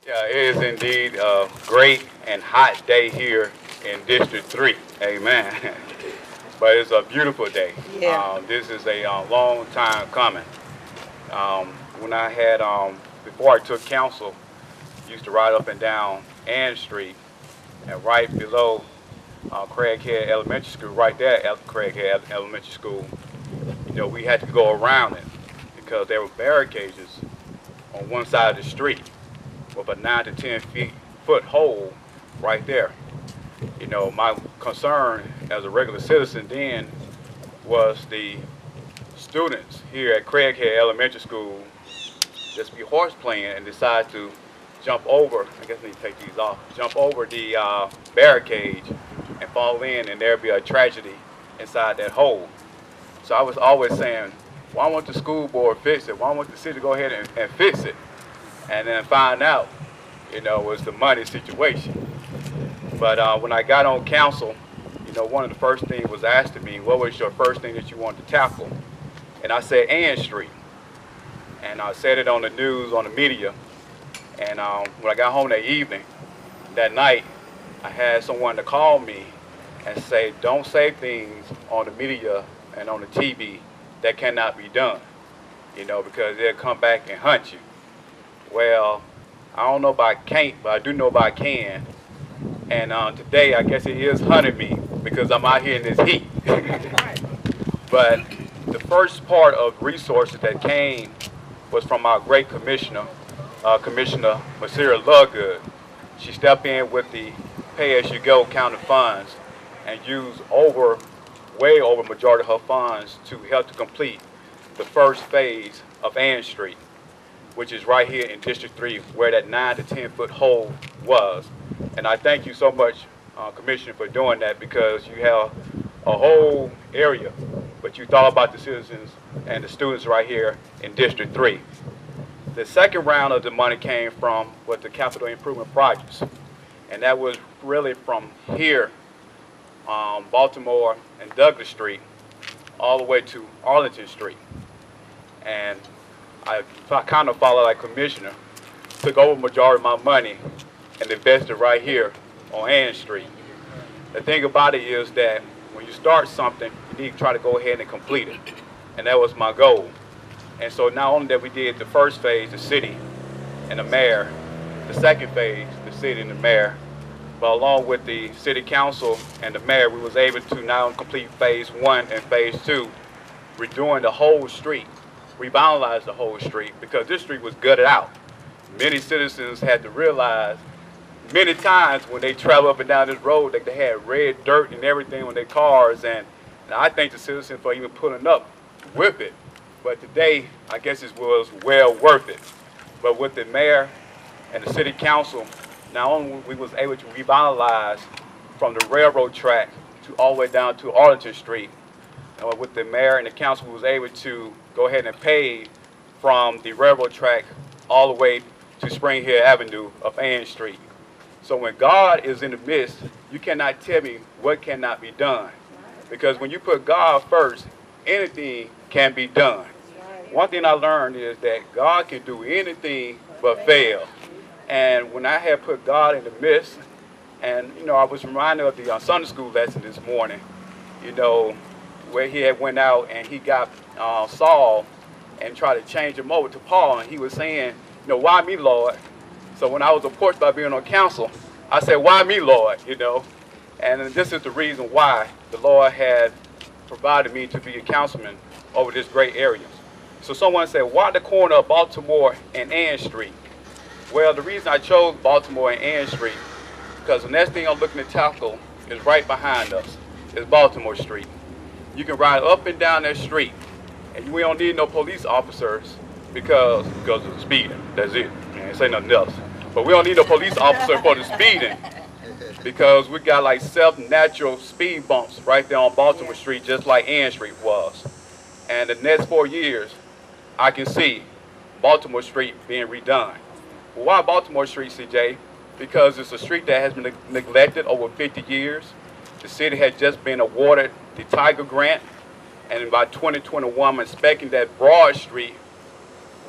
Yeah, it is indeed a great and hot day here in District 3. Amen. But it's a beautiful day. Yeah. This is a long time coming. When I had, before I took council, used to ride up and down Ann Street, and right below Craighead Elementary School, right there at Craighead Elementary School, we had to go around it because there were barricades on one side of the street with a 9 to 10 foot hole right there. My concern as a regular citizen then was the students here at Craighead Elementary School just be horse playing and decide to jump over, I guess I need to take these off, jump over the barricade and fall in, and there'd be a tragedy inside that hole. So I was always saying, why won't the school board fix it? Why won't the city go ahead and fix it? And then find out, it was the money situation. But when I got on council, one of the first things was asked of me, what was your first thing that you wanted to tackle? And I said Ann Street. And I said it on the news, on the media. And when I got home that evening, that night, I had someone to call me and say, don't say things on the media and on the TV that cannot be done, because they'll come back and hunt you. Well, I don't know if I can't, but I do know if I can. And today, I guess it is hunting me because I'm out here in this heat. But the first part of resources that came was from our great commissioner, Commissioner Masira Lovegood. She stepped in with the pay-as-you-go county funds and used way over majority of her funds to help to complete the first phase of Ann Street, which is right here in District 3, where that 9 to 10 foot hole was. And I thank you so much, Commissioner, for doing that, because you have a whole area, but you thought about the citizens and the students right here in District 3. The second round of the money came from what the capital improvement projects, and that was really from here, Baltimore and Douglas Street, all the way to Arlington Street. And I kind of followed like commissioner, took over majority of my money and invested right here on Ann Street. The thing about it is that when you start something, you need to try to go ahead and complete it. And that was my goal. And so not only that we did the first phase, the city and the mayor, the second phase, the city and the mayor, but along with the city council and the mayor, we was able to now complete phase 1 and phase 2, redoing the whole street, revitalize the whole street, because this street was gutted out. Many citizens had to realize many times when they travel up and down this road that they had red dirt and everything on their cars, and I thank the citizens for even putting up with it. But today, I guess it was well worth it. But with the mayor and the city council, not only we was able to revitalize from the railroad track to all the way down to Arlington Street, with the mayor and the council, we was able to go ahead and pave from the railroad track all the way to Spring Hill Avenue of Ann Street. So when God is in the midst, you cannot tell me what cannot be done. Because when you put God first, anything can be done. One thing I learned is that God can do anything but fail. And when I had put God in the midst, and I was reminded of the Sunday school lesson this morning, where he had went out and he got Saul and tried to change him over to Paul, and he was saying, why me, Lord? So when I was approached by being on council, I said, why me, Lord? And this is the reason why the Lord had provided me to be a councilman over this great area. So someone said, why the corner of Baltimore and Ann Street? Well, the reason I chose Baltimore and Ann Street, because the next thing I'm looking to tackle is right behind us, is Baltimore Street. You can ride up and down that street, and we don't need no police officers because of the speeding. That's it. Ain't say nothing else. But we don't need no police officer for the speeding, because we got like self-natural speed bumps right there on Baltimore Street, just like Ann Street was. And the next 4 years, I can see Baltimore Street being redone. Well, why Baltimore Street, CJ? Because it's a street that has been neglected over 50 years. The city had just been awarded the Tiger Grant, and by 2021, I'm expecting that Broad Street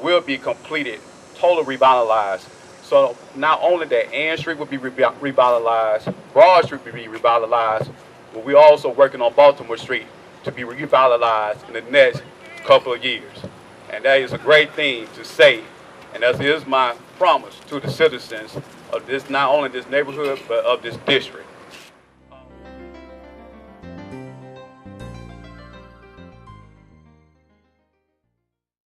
will be completed, totally revitalized. So not only that Ann Street will be revitalized, Broad Street will be revitalized, but we're also working on Baltimore Street to be revitalized in the next couple of years. And that is a great thing to say, and that is my promise to the citizens of this, not only this neighborhood, but of this district.